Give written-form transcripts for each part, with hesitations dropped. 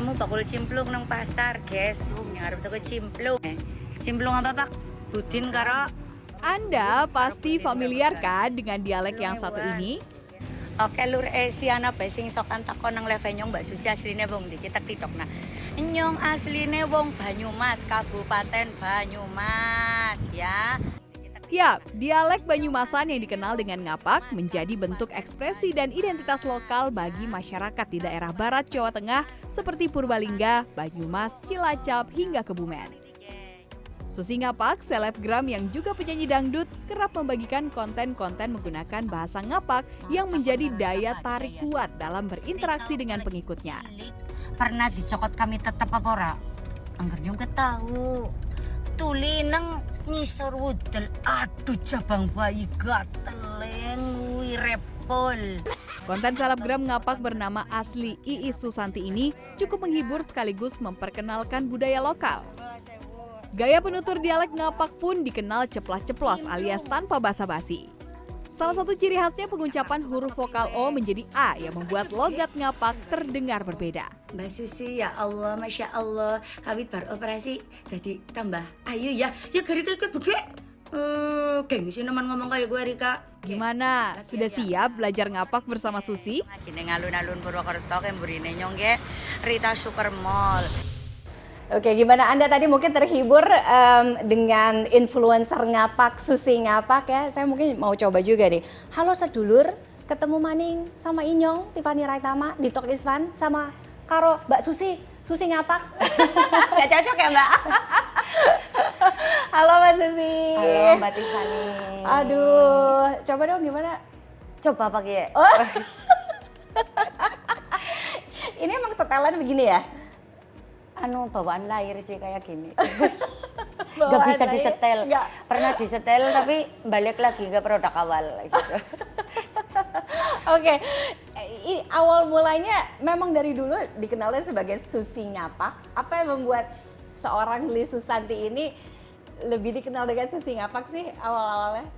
nemu bakul cimplung nang pasar, guys. Ngarep tuku cimplung. Cimplung apa, Pak? Budin karo. Anda pasti familiar kan dengan dialek yang satu ini? Oke lur siana bae sing sokan takon nang leve nyong Mbak Susi asline wong ndi kita TikTok nah. Nyong asline wong Banyumas, Kabupaten Banyumas ya. Yap, dialek Banyumasan yang dikenal dengan ngapak menjadi bentuk ekspresi dan identitas lokal bagi masyarakat di daerah barat Jawa Tengah seperti Purbalingga, Banyumas, Cilacap, hingga Kebumen. Susi Ngapak, selebgram yang juga penyanyi dangdut, kerap membagikan konten-konten menggunakan bahasa ngapak yang menjadi daya tarik kuat dalam berinteraksi dengan pengikutnya. Pernah dicokot kami tetap apa ora? Angger nyong ketahu. Tuli nang ngisor wudel, aduh jabang bayi gateleng wirepol. Konten selebgram ngapak bernama asli Iis Susanti ini cukup menghibur sekaligus memperkenalkan budaya lokal. Gaya penutur dialek ngapak pun dikenal ceplas-ceplos alias tanpa basa-basi. Salah satu ciri khasnya pengucapan huruf vokal O menjadi A yang membuat logat ngapak terdengar berbeda. Mbak Susi, ya Allah, Masya Allah, kawit bar operasi jadi tambah ayu ya. Ya gara-gara gue bege. Gengsi nemen ngomong kayak gue Rika. Gimana? Sudah siap belajar ngapak bersama Susi? Kini ngalun-alun Purwokerto kemburine nyong ge Rita Supermall. Oke, gimana Anda tadi mungkin terhibur dengan influencer ngapak, Susi Ngapak ya. Saya mungkin mau coba juga nih. Halo sedulur, ketemu maning sama Inyong, Tiffany Raitama di Talk is Fun sama Karo Mbak Susi, Susi Ngapak. Gak cocok ya Mbak? Halo Mbak Susi. Halo Mbak Tiffany. Aduh, coba dong gimana? Coba pakai. Oh. Ini emang setelan begini ya? Anu bawaan lahir sih kayak gini. Bawaan Gak bisa lahir? disetel. Nggak. Pernah disetel tapi balik lagi ke produk awal gitu. Oke, awal mulanya memang dari dulu dikenalnya sebagai Susi Ngapak. Apa yang membuat seorang Li Susanti ini lebih dikenal dengan Susi Ngapak sih awal-awalnya?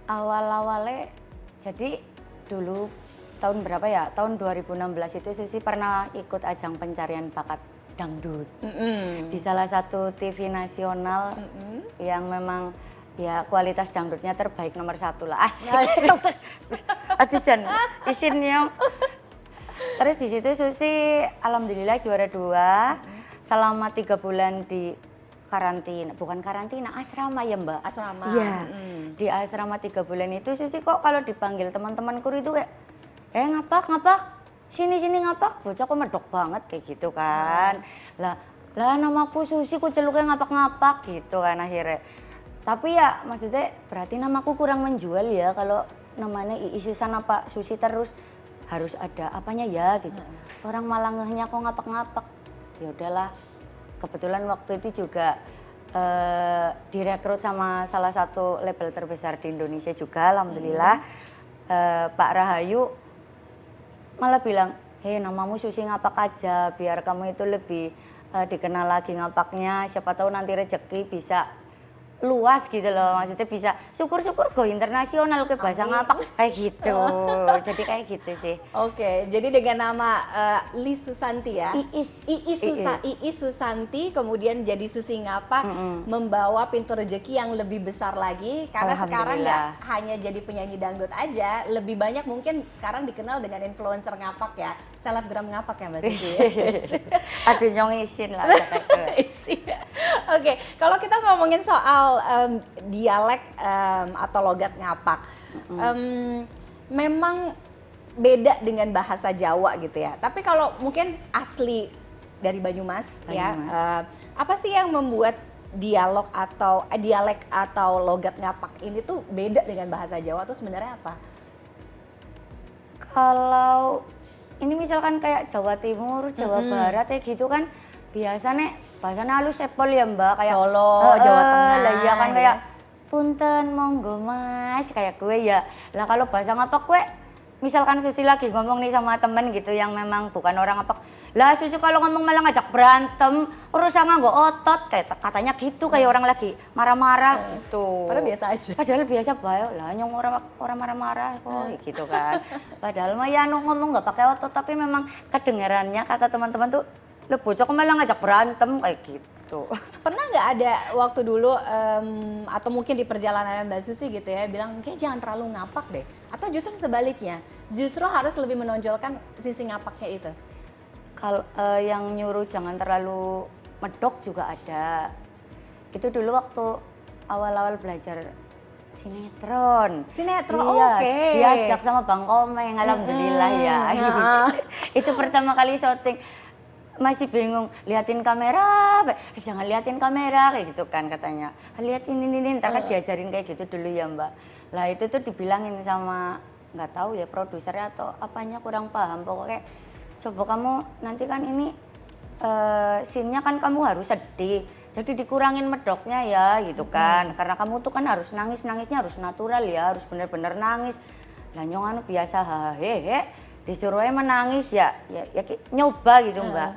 Awal-awalnya jadi dulu tahun berapa ya? Tahun 2016 itu Susi pernah ikut ajang pencarian bakat dangdut di salah satu TV nasional yang memang ya kualitas dangdutnya terbaik nomor 1 lah. Asik. Aduh Jan, isinnya. Terus di situ Susi alhamdulillah juara 2 selama 3 bulan di karantina, bukan karantina, asrama ya Mbak. Asrama. Iya. Di asrama 3 bulan itu Susi kok kalau dipanggil teman-temanku itu kayak ngapak. Sini ngapak, bocah kok medok banget kayak gitu kan. Lah namaku Susi kok celuknya ngapak-ngapak gitu kan akhirnya. Tapi ya maksudnya berarti namaku kurang menjual ya kalau namanya Iis Susan apa Susi terus harus ada apanya ya gitu. Orang malah ngehnya kok ngapak-ngapak. Ya udahlah. Kebetulan waktu itu juga direkrut sama salah satu label terbesar di Indonesia juga alhamdulillah. Pak Rahayu malah bilang, hei namamu Susi Ngapak aja biar kamu itu lebih dikenal lagi ngapaknya, siapa tahu nanti rezeki bisa luas gitu loh, maksudnya bisa syukur-syukur go internasional ke bahasa ngapak kayak gitu. Jadi kayak gitu sih. Oke, jadi dengan nama Li Susanti ya? Iis Susanti kemudian jadi Susi Ngapak membawa pintu rezeki yang lebih besar lagi karena sekarang nggak hanya jadi penyanyi dangdut aja, lebih banyak mungkin sekarang dikenal dengan influencer ngapak ya, selebgram ngapak ya Mbak Susi. Aduh nyong isin lah. Oke, kalau kita ngomongin soal dialek atau logat ngapak, memang beda dengan bahasa Jawa gitu ya. Tapi kalau mungkin asli dari Banyumas. Ya, apa sih yang membuat dialek atau logat ngapak ini tuh beda dengan bahasa Jawa tuh sebenarnya apa? Kalau ini misalkan kayak Jawa Timur, Jawa Barat ya gitu kan biasanya bahasanya halus sepol ya Mbak, kayak Solo, Jawa Tengah. Lah iya kan kayak punten monggo Mas kayak gue ya. Lah kalau bahasa ngapak gue misalkan Susi lagi ngomong nih sama temen gitu yang memang bukan orang ngapak. Lah Susi kalau ngomong malah ngajak berantem, urusan nganggo otot kayak katanya gitu kayak orang lagi marah-marah gitu. Padahal biasa aja. Padahal biasa bae. Lah nyong orang marah-marah kok gitu kan. Padahal mah ya ngomong nggak pakai otot tapi memang kedengarannya kata teman-teman tuh Lo bocah kok malah ngajak berantem kayak gitu. Pernah nggak ada waktu dulu atau mungkin di perjalanan Mbak Susi gitu ya bilang kayak jangan terlalu ngapak deh, atau justru sebaliknya justru harus lebih menonjolkan sisi ngapaknya itu? Kalau yang nyuruh jangan terlalu medok juga ada. Itu dulu waktu awal-awal belajar sinetron. Sinetron, Iya, oke. diajak sama Bang Komeng, alhamdulillah ya. Itu pertama kali syuting. Masih bingung, liatin kamera, jangan liatin kamera kayak gitu kan katanya. Lihat ini, ntar kan diajarin kayak gitu dulu ya Mbak. Lah itu tuh dibilangin sama nggak tahu ya produsernya atau apanya kurang paham. Pokoknya coba kamu nanti kan ini scene-nya kan kamu harus sedih. Jadi dikurangin medoknya ya gitu kan. Karena kamu tuh kan harus nangisnya harus natural ya, harus bener-bener nangis. Lah nyong anu biasa hehehe. Disuruhnya menangis ya nyoba gitu Mbak.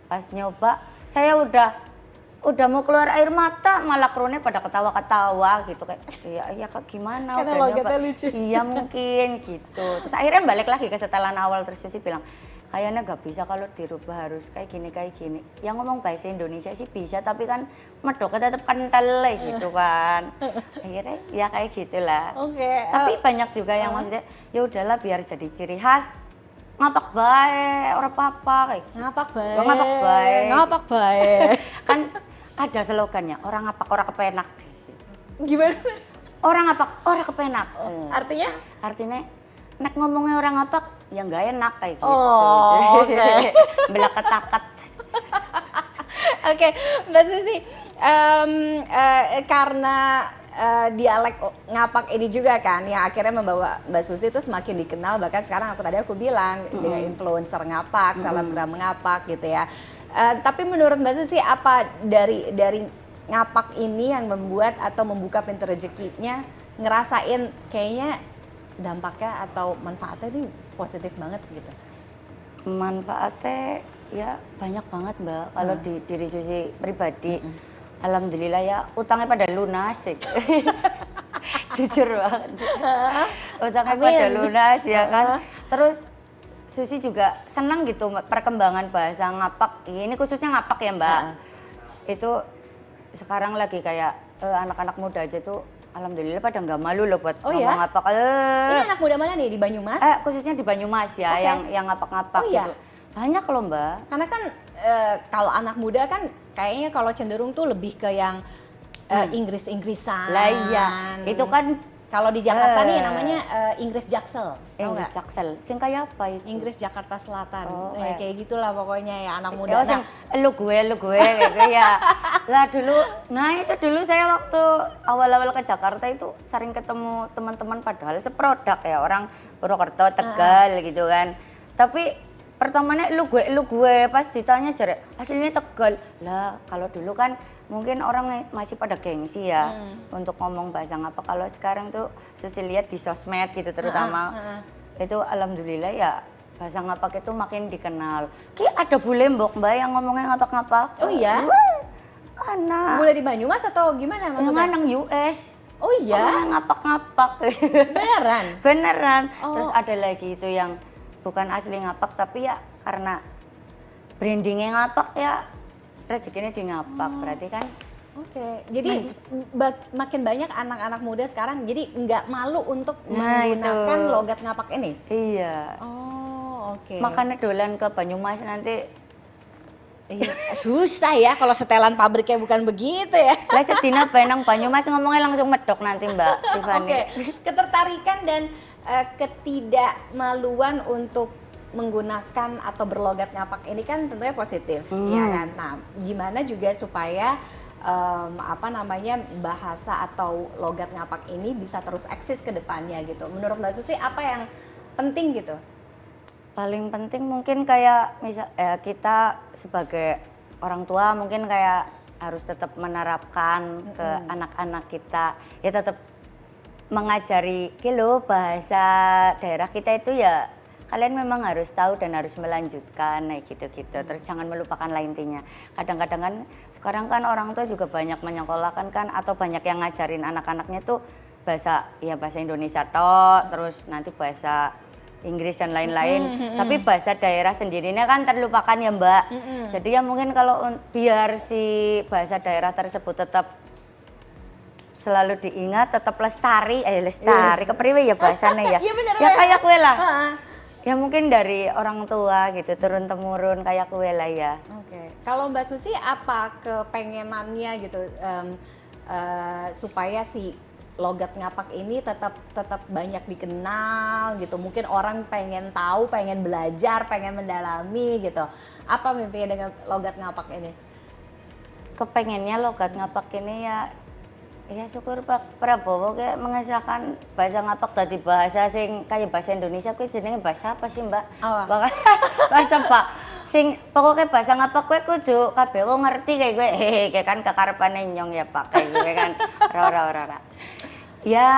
Pas nyoba saya udah mau keluar air mata malah krunya pada ketawa-ketawa gitu kayak iya kak gimana Karena udah logatnya nyoba. lucu. Iya mungkin gitu. Terus akhirnya balik lagi ke setelan awal terus Susi bilang kayaknya gak bisa kalau dirubah harus kayak gini. Yang ngomong bahasa Indonesia sih bisa tapi kan medoknya tetap kental gitu kan. Akhirnya ya kayak gitulah. Oke. Tapi banyak juga yang maksudnya ya udahlah biar jadi ciri khas. Ngapak bae, ora apa-apa kayak gitu. Ngapak bae. Ya, ngapak bae. Ngapak bae. Kan ada slogannya, orang ngapak ora kepenak. Gimana? Orang ngapak ora kepenak. Artinya? Artinya nek ngomongnya orang ngapak ya nggak enak kayak gitu. Oh, oke. Belak ketakat. Oke, Mbak Susi, karena dialek ngapak ini juga kan yang akhirnya membawa Mbak Susi itu semakin dikenal, bahkan sekarang aku bilang dengan influencer ngapak, selebgram ngapak gitu ya. Tapi menurut Mbak Susi apa dari ngapak ini yang membuat atau membuka pintu rezekinya, ngerasain kayaknya dampaknya atau manfaatnya ini positif banget gitu? Manfaatnya ya banyak banget Mbak. Kalau di diri Susi pribadi, alhamdulillah ya utangnya pada lunas sih. Jujur banget. Utangnya pada lunas ya kan. Terus Susi juga senang gitu perkembangan bahasa ngapak. Ini khususnya ngapak ya Mbak. Itu sekarang lagi kayak anak-anak muda aja tuh alhamdulillah pada nggak malu loh buat ngomong ngapak. Ini anak muda mana nih di Banyumas? Khususnya di Banyumas ya, yang ngapak-ngapak gitu. Banyak loh Mbak. Karena kan kalau anak muda kan kayaknya kalau cenderung tuh lebih ke yang Inggris-Inggrisan. Lah iya, itu kan kalau di Jakarta nih namanya Inggris Jaksel. Inggris Jaksel. Sing kayak apa itu? Inggris Jakarta Selatan. Oh, kayak gitulah pokoknya ya anak muda. Sing lu gue kayak gitu ya. Lah dulu, itu dulu saya waktu awal-awal ke Jakarta itu sering ketemu teman-teman padahal seproduk ya, orang Purwokerto, Tegal gitu kan. Tapi pertamanya lu gue pas ditanya jare aslinya Tegal. Lah kalau dulu kan mungkin orang masih pada gengsi ya untuk ngomong bahasa ngapa. Kalau sekarang tuh Susi lihat di sosmed gitu terutama itu alhamdulillah ya bahasa ngapak itu makin dikenal. Ki ada bule mbok Mbak yang ngomongnya ngapak-ngapak. Oh iya? Mana? Bule di Banyumas atau gimana maksudnya? Yang nang US. Oh iya? Ngapak-ngapak. Beneran? Beneran. Terus ada lagi itu yang bukan asli ngapak tapi ya karena brandingnya ngapak ya rezekinya di ngapak berarti kan. Oke, jadi makin banyak anak-anak muda sekarang jadi nggak malu untuk menggunakan logat ngapak ini? Iya. Oh, oke. Makanya dolan ke Banyumas nanti. Iya, susah ya kalau setelan pabriknya bukan begitu ya. Lah sedina benang Banyumas ngomongnya langsung medok nanti Mbak Tiffany. Oke, ketertarikan dan ketidakmaluan untuk menggunakan atau berlogat ngapak ini kan tentunya positif, ya kan. Nah, gimana juga supaya bahasa atau logat ngapak ini bisa terus eksis ke depannya gitu. Menurut Mbak Susi apa yang penting gitu? Paling penting mungkin kayak kita sebagai orang tua mungkin kayak harus tetap menerapkan ke anak-anak kita ya tetap mengajari bahasa daerah kita itu ya kalian memang harus tahu dan harus melanjutkan gitu-gitu. Terus jangan melupakan lah intinya. Kadang-kadang kan sekarang kan orang tua juga banyak menyekolahkan kan atau banyak yang ngajarin anak-anaknya tuh bahasa Indonesia terus nanti bahasa Inggris dan lain-lain. Tapi bahasa daerah sendirinya kan terlupakan ya Mbak. Jadi ya mungkin kalau biar si bahasa daerah tersebut tetap selalu diingat, tetap lestari, lestari, kepriwe ya bahasanya ya. Iya bener, ya kayak kue lah. Heeh. Ya mungkin dari orang tua gitu, turun temurun kayak kue lah ya. Oke, kalau Mbak Susi apa kepengenannya gitu supaya si logat ngapak ini tetap banyak dikenal gitu. Mungkin orang pengen tahu, pengen belajar, pengen mendalami gitu. Apa mimpinya dengan logat ngapak ini? Kepengennya logat ngapak ini ya syukur Pak Prabowo kayak mengesahkan bahasa ngapak tadi bahasa sing kayak bahasa Indonesia kuwi jenenge bahasa apa sih Mbak? Bahasa Pak. Sing pokoknya bahasa ngapak kuwi kudu kabeh wong ngerti kayak gue kayak kan kekarepane nyong ya Pak kayak gue kan ora. Ya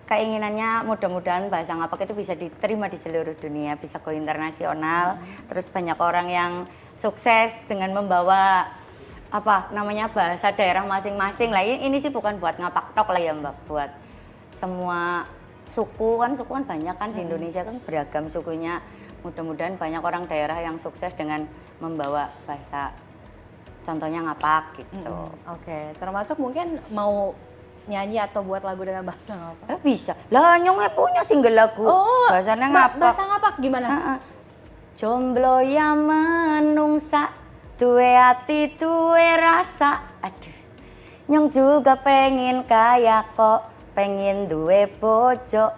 keinginannya mudah-mudahan bahasa ngapak itu bisa diterima di seluruh dunia, bisa go internasional. Terus banyak orang yang sukses dengan membawa bahasa daerah masing-masing lah. Ini sih bukan buat ngapak tok lah ya Mbak, buat semua suku kan banyak kan di Indonesia kan beragam sukunya. Mudah-mudahan banyak orang daerah yang sukses dengan membawa bahasa contohnya ngapak gitu. Oke, termasuk mungkin mau nyanyi atau buat lagu dengan bahasa ngapak? Bisa. Lah nyongnya punya single lagu bahasanya ngapak. Bahasa ngapak gimana? Jomblo ya menungsa, duwe ati duwe rasa. Aduh. Nyong juga pengen kaya kok, pengen duwe bojo.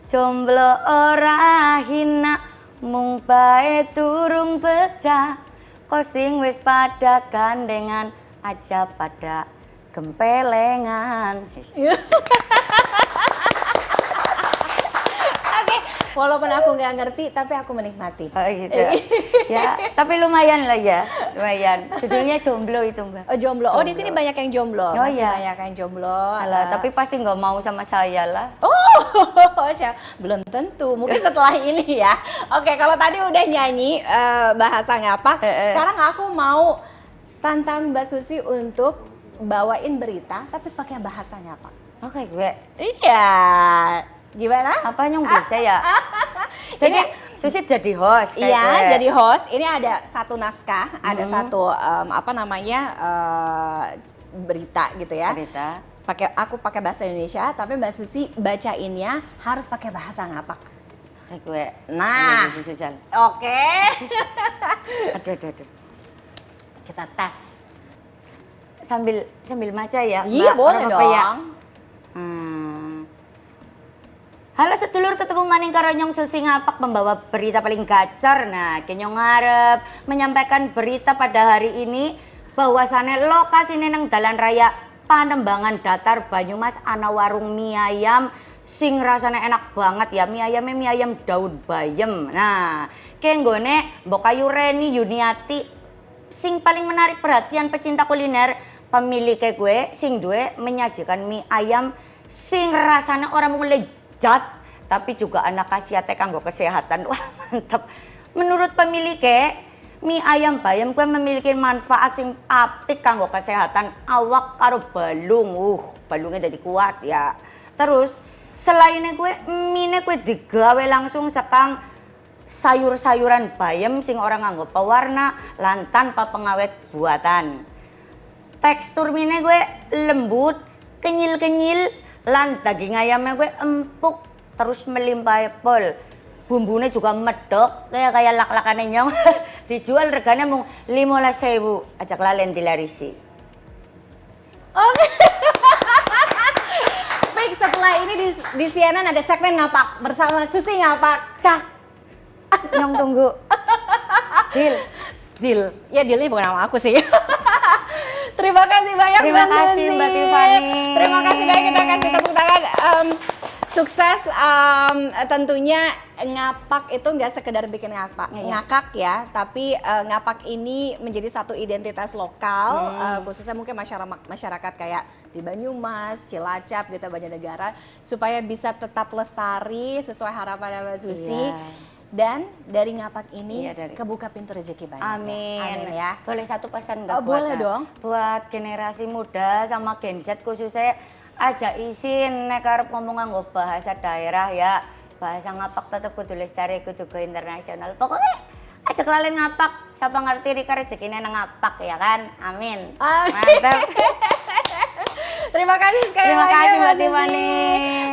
Jomblo ora hina, mung bae durung pecah. Kok sing wis pada gandengan, aja pada gempelengan. Oke, walaupun aku nggak ngerti, tapi aku menikmati. Oh gitu. Ya, tapi lumayan lah ya, lumayan. Judulnya Jomblo itu Mbak. Oh jomblo. Oh di sini banyak yang jomblo. Oh, Masih iya. banyak yang jomblo. Alah, tapi pasti nggak mau sama saya lah. Oh, belum tentu. Mungkin setelah ini ya. Oke, kalau tadi udah nyanyi bahasa ngapak, sekarang aku mau tantang Mbak Susi untuk bawain berita tapi pakai bahasa ngapak. Oke gue. Iya. Gimana? Apa nyong bisa ya? Jadi Susi jadi host kayak Iya, gue. jadi host. Ini ada satu naskah, ada satu berita gitu ya. Berita. Aku pakai bahasa Indonesia, tapi Mbak Susi bacainnya harus pakai bahasa ngapak. Oke gue. Nah. Aduh, Susi Jal. Oke. Aduh. Kita tes. Sambil maca ya. Iya, Mbak, boleh orang apa ya? dong. Halo sedulur, ketemu maning karo nyong Susi ngapak membawa berita paling gacor. Nah, kenyong ngarep menyampaikan berita pada hari ini bahwasannya lokasi nang Dalan Raya Panembangan Datar Banyumas ana warung mie ayam sing rasanya enak banget ya. Mie ayam daun bayem. Nah, kenggone Mbok Ayu Reni Yuniati sing paling menarik perhatian pecinta kuliner, pemilik gue sing duwe menyajikan mie ayam sing rasanya orang mau lezat tapi juga anak khasiate kanggo kesehatan. Wah, mantep. Menurut pemiliknya, mie ayam bayam gue memiliki manfaat sing apik kanggo kesehatan awak karo balung. Balungnya jadi kuat ya. Terus selainnya gue mie gue digawe langsung sekang sayur-sayuran bayam sing orang nganggo pewarna lan tanpa pengawet buatan. Tekstur mie gue lembut, kenyil-kenyil lan daging ayamnya gue empuk terus melimpah pol. Bumbunya juga medok kayak lak-lakannya nyong. Dijual reganya mung 15.000. Ajak lalen dilarisi. Oke. Baik, setelah ini di CNN ada segmen ngapak bersama Susi ngapak. Cak. Nyong tunggu. Deal. Ya dealnya bukan nama aku sih. Terima kasih banyak Terima Mbak kasih, Susi. Mbak Tiffany. Terima kasih banyak, kita kasih tepuk tangan. Sukses, tentunya ngapak itu nggak sekedar bikin ngakak ya, tapi ngapak ini menjadi satu identitas lokal, khususnya mungkin masyarakat kayak di Banyumas, Cilacap gitu, Banjarnegara, supaya bisa tetap lestari sesuai harapan Mbak Susi. Dan dari ngapak ini kebuka pintu rezeki banyak. Amin ya. Boleh satu pesan nggak? Boleh dong. Buat generasi muda sama Gen Z khususnya aja izin nek arep ngomong nganggo bahasa daerah ya. bahasa ngapak tetep kudu lestari, kudu go internasional. Pokoknya aja kelalen ngapak, siapa ngerti Rika rezekinya nang ngapak ya kan, amin. Mantap. Terima kasih sekali Terima lagi kasih, Mbak Mbak Sisi. Tiffany.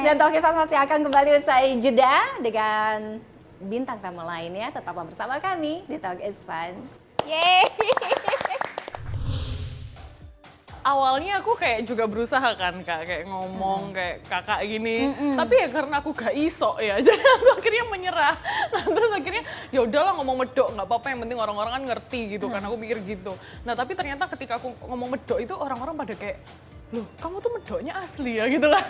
Dan Talk Fast masih akan kembali usai jeda dengan bintang tamu lainnya. Tetaplah bersama kami di Talk is Fun. Yeay! Awalnya aku kayak juga berusaha kan Kak, kayak ngomong kayak kakak gini. Tapi ya karena aku gak iso ya, jadi aku akhirnya menyerah. Nah terus akhirnya ya udahlah ngomong medok, nggak apa-apa, yang penting orang-orang kan ngerti gitu kan, aku pikir gitu. Nah tapi ternyata ketika aku ngomong medok itu orang-orang pada kayak, loh kamu tuh medoknya asli ya gitu lah.